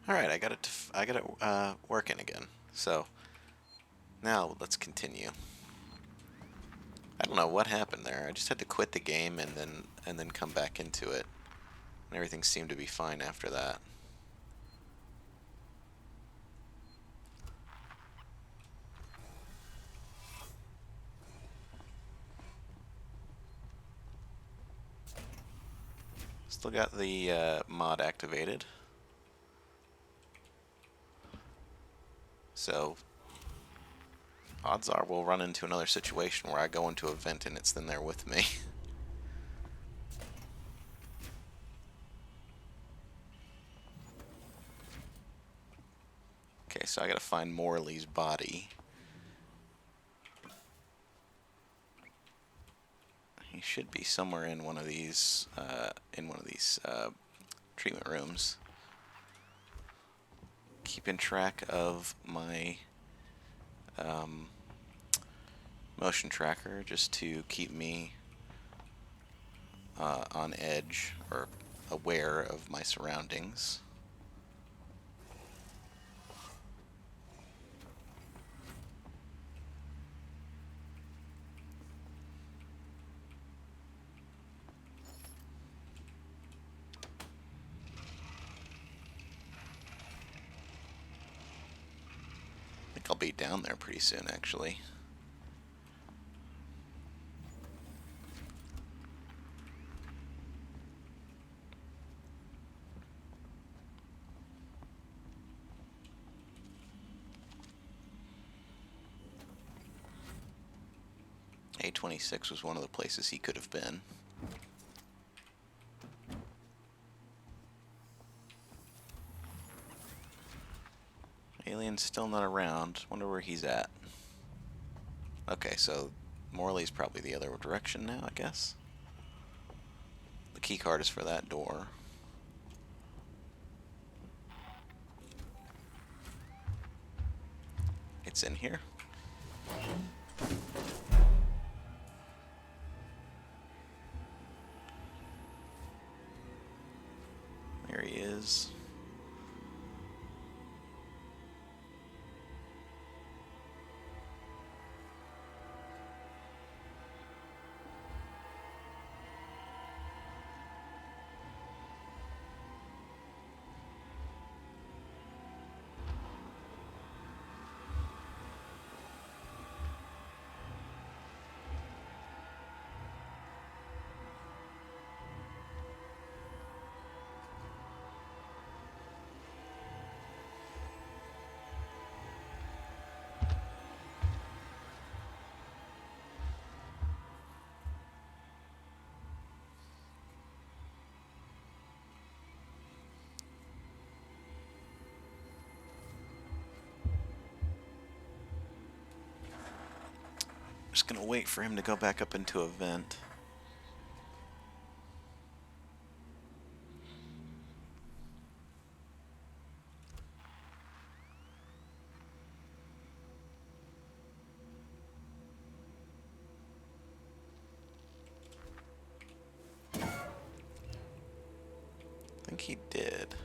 Alright, I got it working again. So, now let's continue. I don't know what happened there. I just had to quit the game and then come back into it. And everything seemed to be fine after that. Still got the mod activated. So, odds are we'll run into another situation where I go into a vent and it's then there with me. Okay, so I gotta find Morley's body. He should be somewhere in one of these, treatment rooms. Keeping track of my motion tracker just to keep me on edge or aware of my surroundings. I think I'll be down there pretty soon, actually. A26 was one of the places he could have been. Alien's still not around. Wonder where he's at. Okay, so Morley's probably the other direction now, I guess. The key card is for that door. It's in here. There he is. Just gonna wait for him to go back up into a vent. I think he did.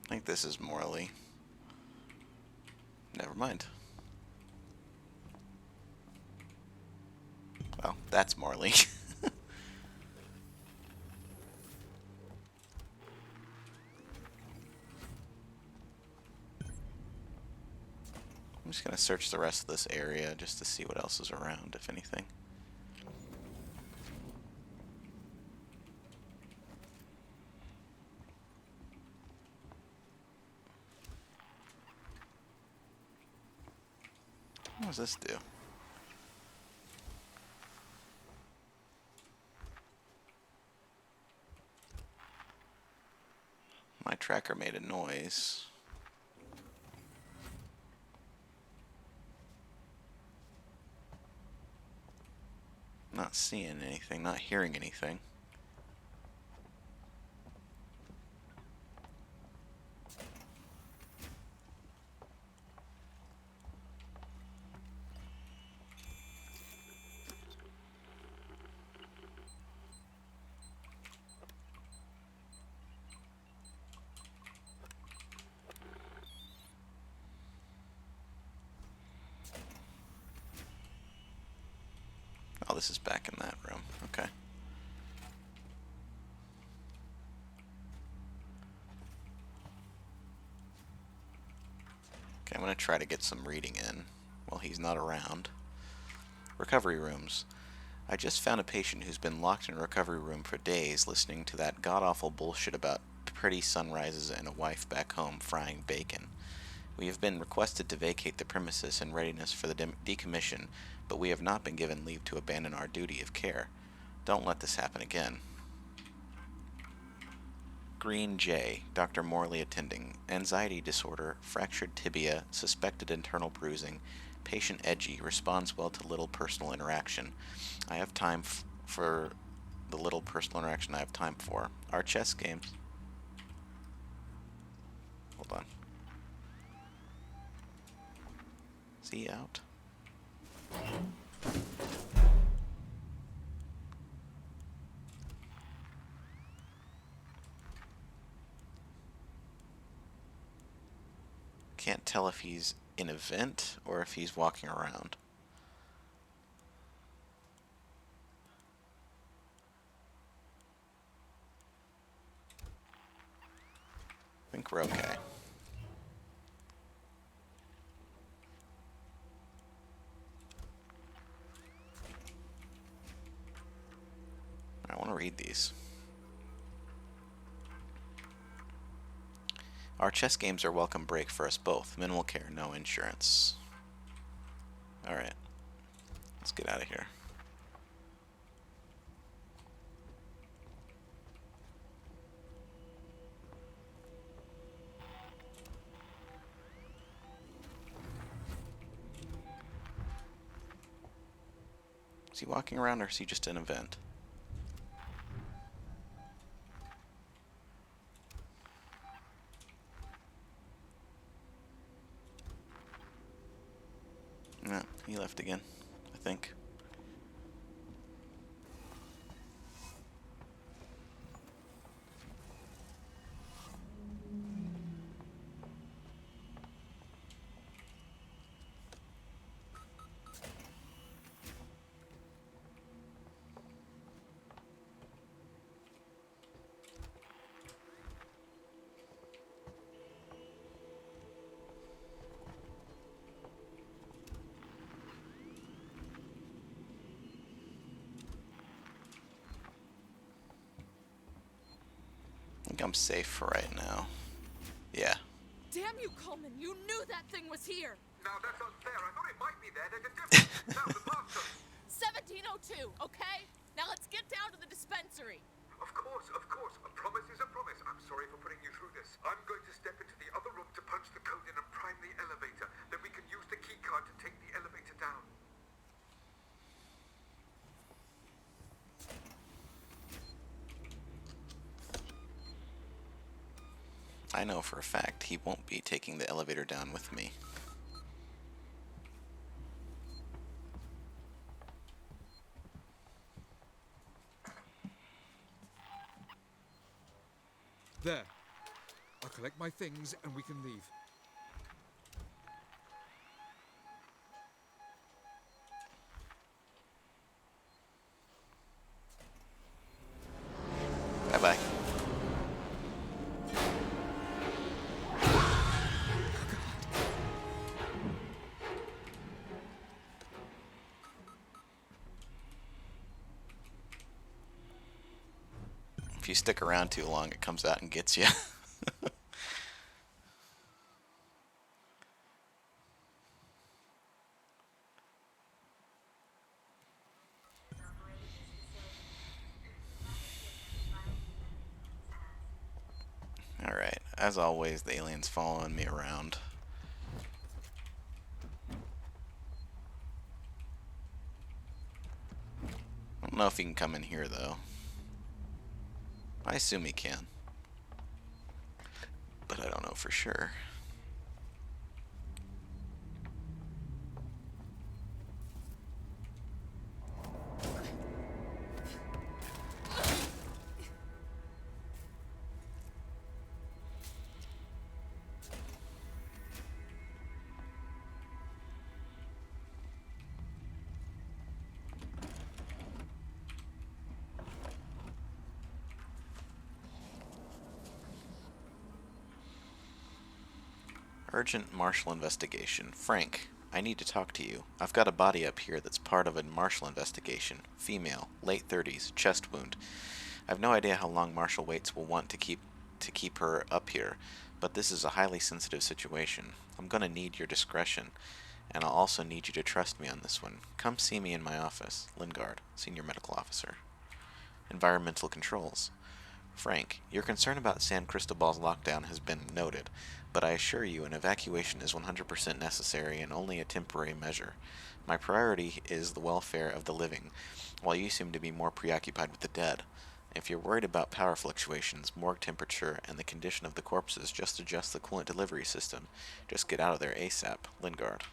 I think this is Morley. Never mind. Well, that's Morley. I'm just gonna search the rest of this area just to see what else is around, if anything. What does this do? My tracker made a noise. Not seeing anything, not hearing anything. Oh, this is back in that room. Okay. Okay, I'm going to try to get some reading in while he's not around. Recovery rooms. I just found a patient who's been locked in a recovery room for days listening to that god-awful bullshit about pretty sunrises and a wife back home frying bacon. We have been requested to vacate the premises in readiness for the decommission, but we have not been given leave to abandon our duty of care. Don't let this happen again. Green J, Dr. Morley attending. Anxiety disorder, fractured tibia, suspected internal bruising. Patient edgy, responds well to little personal interaction. I have time for the little personal interaction I have time for. Our chess games. Hold on. Is he out? Can't tell if he's in a vent or if he's walking around. I think we're okay. I want to read these. Our chess games are welcome break for us both. Minimal care, no insurance. Alright. Let's get out of here. Is he walking around or is he just in a vent? No, he left again, I think. I think I'm safe for right now. Yeah. Damn you, Coleman! You knew that thing was here! Now that's unfair. I thought it might be there. There's a difference. Now the passcode. 1702, okay? Now let's get down to the dispensary. Of course, of course. A promise is a promise. I'm sorry for putting you through this. I'm going to step into the other room to punch the code in and prime the elevator. Then we can use the key card to take the elevator down. I know for a fact he won't be taking the elevator down with me. There. I'll collect my things and we can leave. Bye-bye. If you stick around too long, it comes out and gets you. Alright, as always, the alien's following me around. don't know if he can come in here, though. I assume he can. But I don't know for sure. Urgent martial investigation. Frank, I need to talk to you. I've got a body up here that's part of a martial investigation. Female, late 30s, chest wound. I've no idea how long Marshal Waits will want to keep her up here, but this is a highly sensitive situation. I'm gonna need your discretion, and I'll also need you to trust me on this one. Come see me in my office. Lingard, Senior Medical Officer. Environmental controls. Frank, your concern about San Cristobal's lockdown has been noted, but I assure you an evacuation is 100% necessary and only a temporary measure. My priority is the welfare of the living, while you seem to be more preoccupied with the dead. If you're worried about power fluctuations, morgue temperature, and the condition of the corpses, just adjust the coolant delivery system. Just get out of there ASAP. Lingard.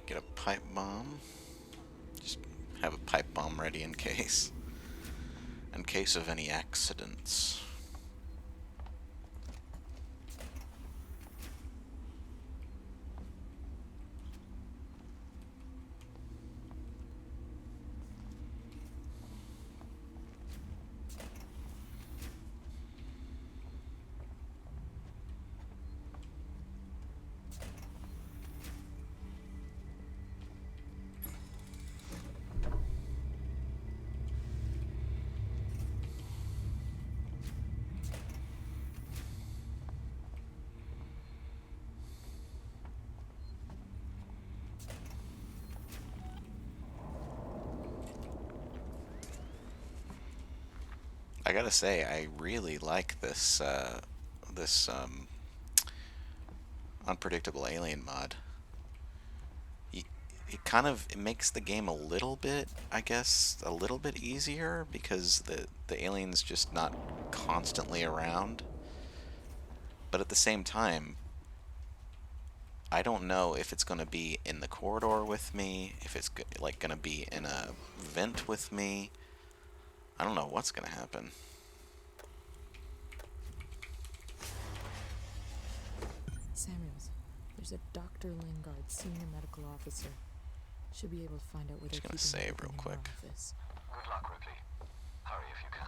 Get a pipe bomb. Just have a pipe bomb ready in case. In case of any accidents. I gotta say, I really like this unpredictable alien mod. It kind of it makes the game a little bit, I guess, a little bit easier because the alien's just not constantly around. But at the same time, I don't know if it's gonna be in the corridor with me, if it's like gonna be in a vent with me. I don't know what's gonna happen. Samuels, there's a Dr. Lingard, Senior Medical Officer. Should be able to find out where Just they're gonna keeping save everything real in our quick. office. Good luck, Ripley. Hurry if you can.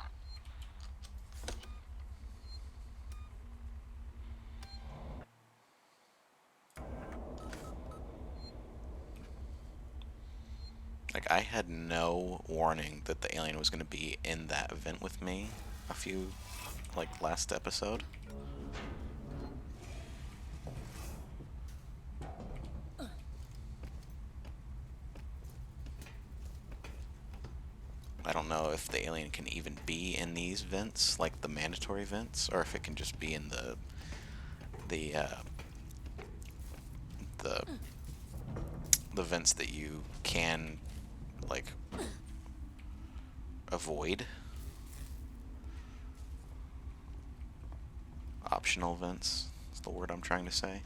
Like, I had no warning that the alien was going to be in that event with me last episode. I don't know if the alien can even be in these vents, like the mandatory vents, or if it can just be in the the vents that you can, like, avoid. Optional vents is the word I'm trying to say.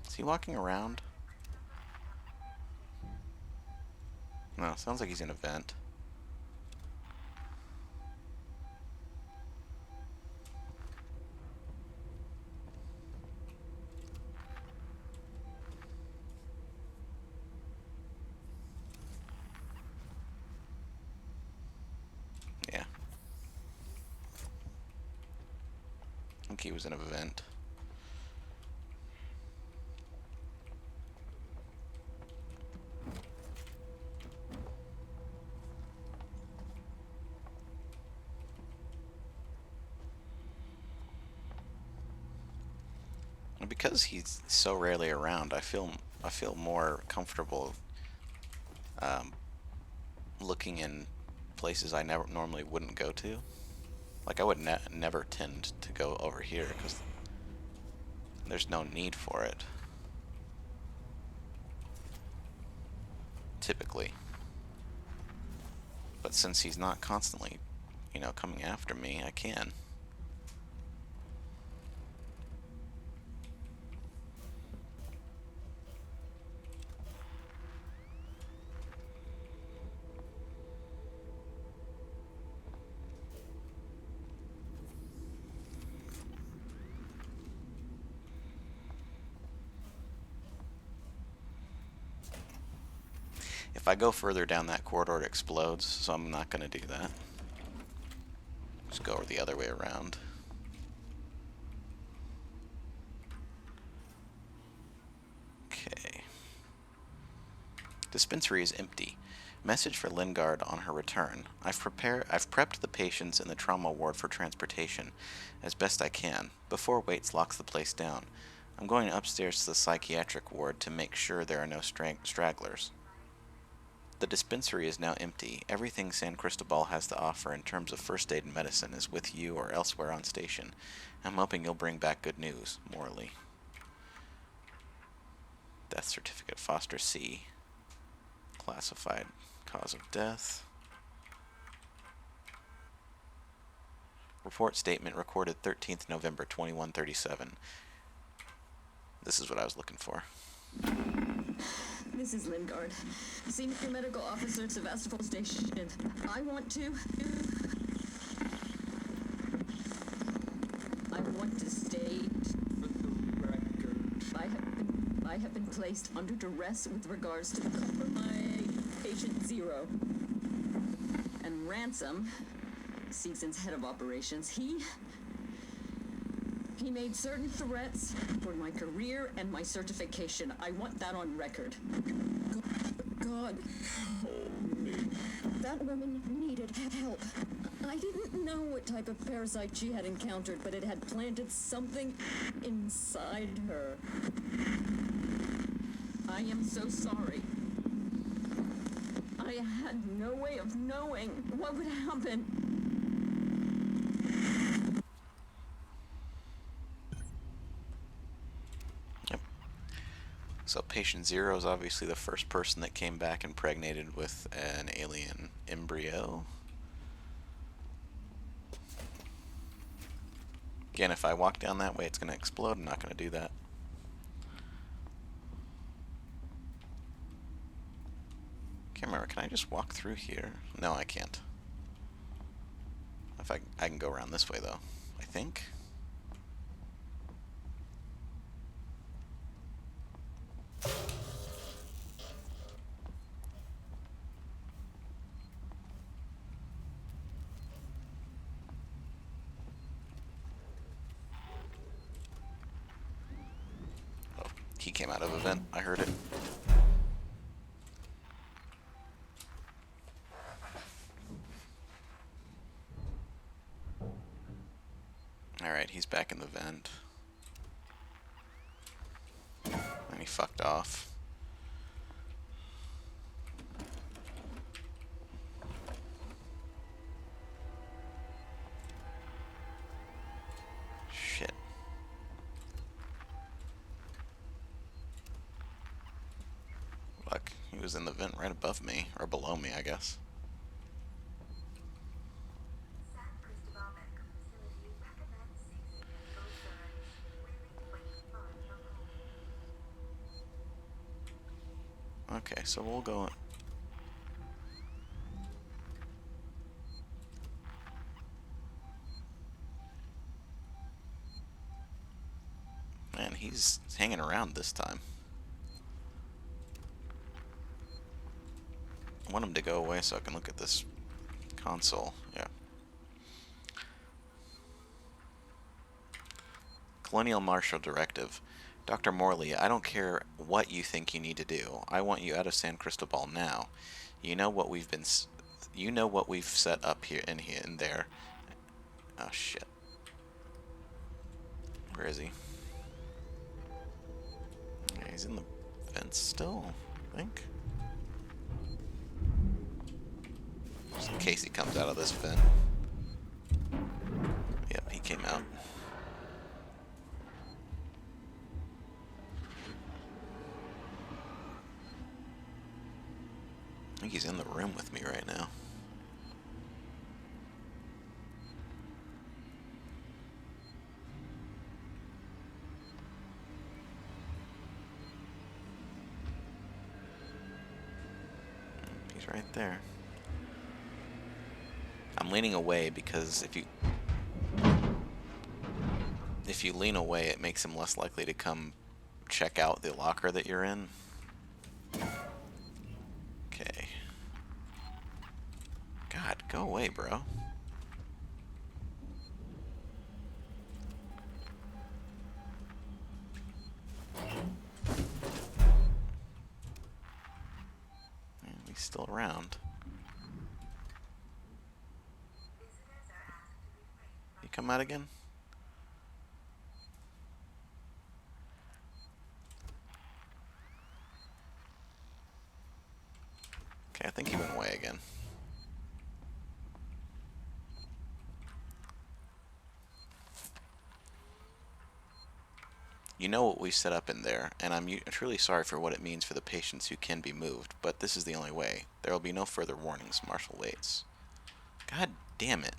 Is he walking around? No, sounds like he's in a vent. Yeah. I think he was in a vent. And because he's so rarely around, I feel more comfortable looking in places I never normally wouldn't go to. Like I would never tend to go over here because there's no need for it. Typically. But since he's not constantly, coming after me, I can. If I go further down that corridor, it explodes, so I'm not going to do that. Just go the other way around. Okay. Dispensary is empty. Message for Lingard on her return. I've prepped the patients in the trauma ward for transportation as best I can, before Waits locks the place down. I'm going upstairs to the psychiatric ward to make sure there are no stragglers. The dispensary is now empty. Everything San Cristobal has to offer in terms of first aid and medicine is with you or elsewhere on station. I'm hoping you'll bring back good news, Morley. Death certificate, Foster C. Classified cause of death. Report statement recorded 13th November 2137. This is what I was looking for. This is Lingard, Senior Medical Officer at Sevastopol Station. I want to state for the record. I have been placed under duress with regards to my patient Zero. And Ransom, Season's head of operations, he made certain threats for my career and my certification. I want that on record. God. That woman needed help. I didn't know what type of parasite she had encountered, but it had planted something inside her. I am so sorry. I had no way of knowing what would happen. So patient 0 is obviously the first person that came back impregnated with an alien embryo. Again, if I walk down that way, it's going to explode. I'm not going to do that. Can't remember. Can I just walk through here? No, I can't. If I can go around this way, though, I think. came out of a vent. I heard it. Alright, he's back in the vent. And he fucked off. Shit. Look, he was in the vent right above me, or below me, I guess. San Cristobal Medical Facility recommends ceasing medical service within 25 from home. Okay, so we'll go... Man, he's hanging around this time. I want him to go away so I can look at this console. Yeah. Colonial Marshal Directive. Dr. Morley, I don't care what you think you need to do. I want you out of San Cristobal now. You know what we've been... You know what we've set up here in there. Oh, shit. Where is he? Yeah, he's in the vent still, I think. Just in case he comes out of this vent. Yep, he came out. I think he's in the room with me right now. He's right there. I'm leaning away because if you lean away, it makes him less likely to come check out the locker that you're in. Okay. God, go away, bro. Yeah, he's still around. You come out again? Okay, I think he went away again. You know what we set up in there, and I'm truly sorry for what it means for the patients who can be moved, but this is the only way. There will be no further warnings. Marshal waits. God damn it.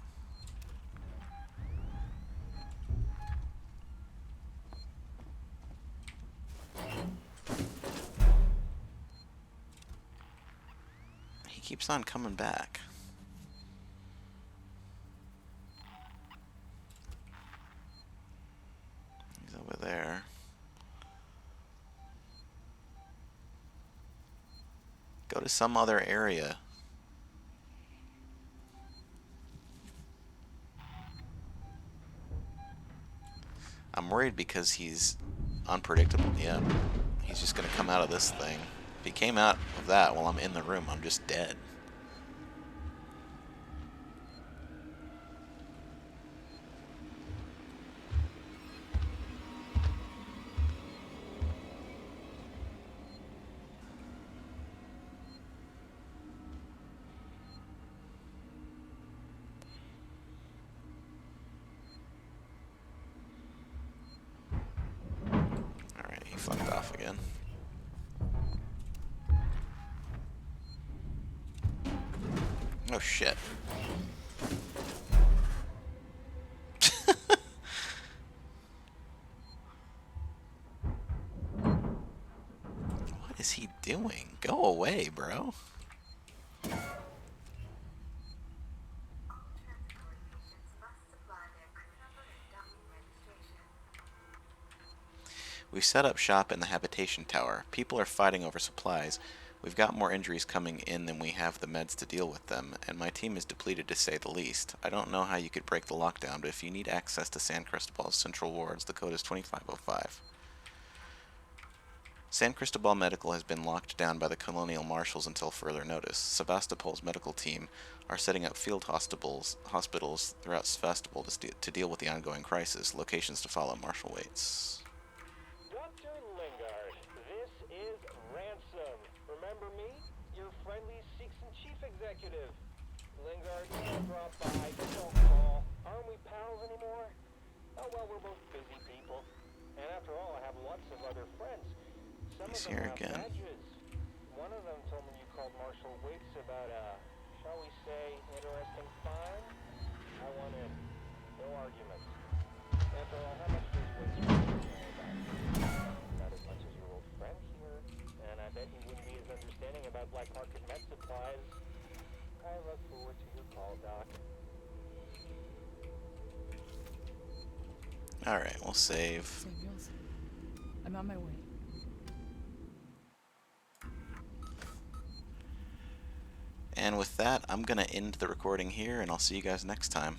He keeps on coming back. He's over there. Go to some other area. I'm worried because he's unpredictable. Yeah, he's just gonna come out of this thing. If he came out of that while I'm in the room, I'm just dead. Alright, he fucked off again. Oh shit. What is he doing? Go away, bro. All transitory patients must supply their crew number and docking registration. We've set up shop in the habitation tower. People are fighting over supplies. We've got more injuries coming in than we have the meds to deal with them, and my team is depleted to say the least. I don't know how you could break the lockdown, but if you need access to San Cristobal's central wards, the code is 2505. San Cristobal Medical has been locked down by the colonial marshals until further notice. Sevastopol's medical team are setting up field hospitals throughout Sevastopol to deal with the ongoing crisis. Locations to follow. Marshal waits. Dr. Lingard, this is Ransom. Remember me? Your friendly Seegson chief executive. Lingard, you wanna drop by, but don't call. Aren't we pals anymore? Oh well, we're both busy people. And after all, I have lots of other friends. Some He's of them here have again. badges. One of them told me you called Marshal Waits about a, shall we say, interesting find. I want in. No arguments. After all, how much does Waits really know about you? Not as much as your old friend here. And I bet he wouldn't be as understanding about black market med supplies. I look forward to your call, Doc. Alright, we'll save. Samuels, I'm on my way. And with that, I'm going to end the recording here, and I'll see you guys next time.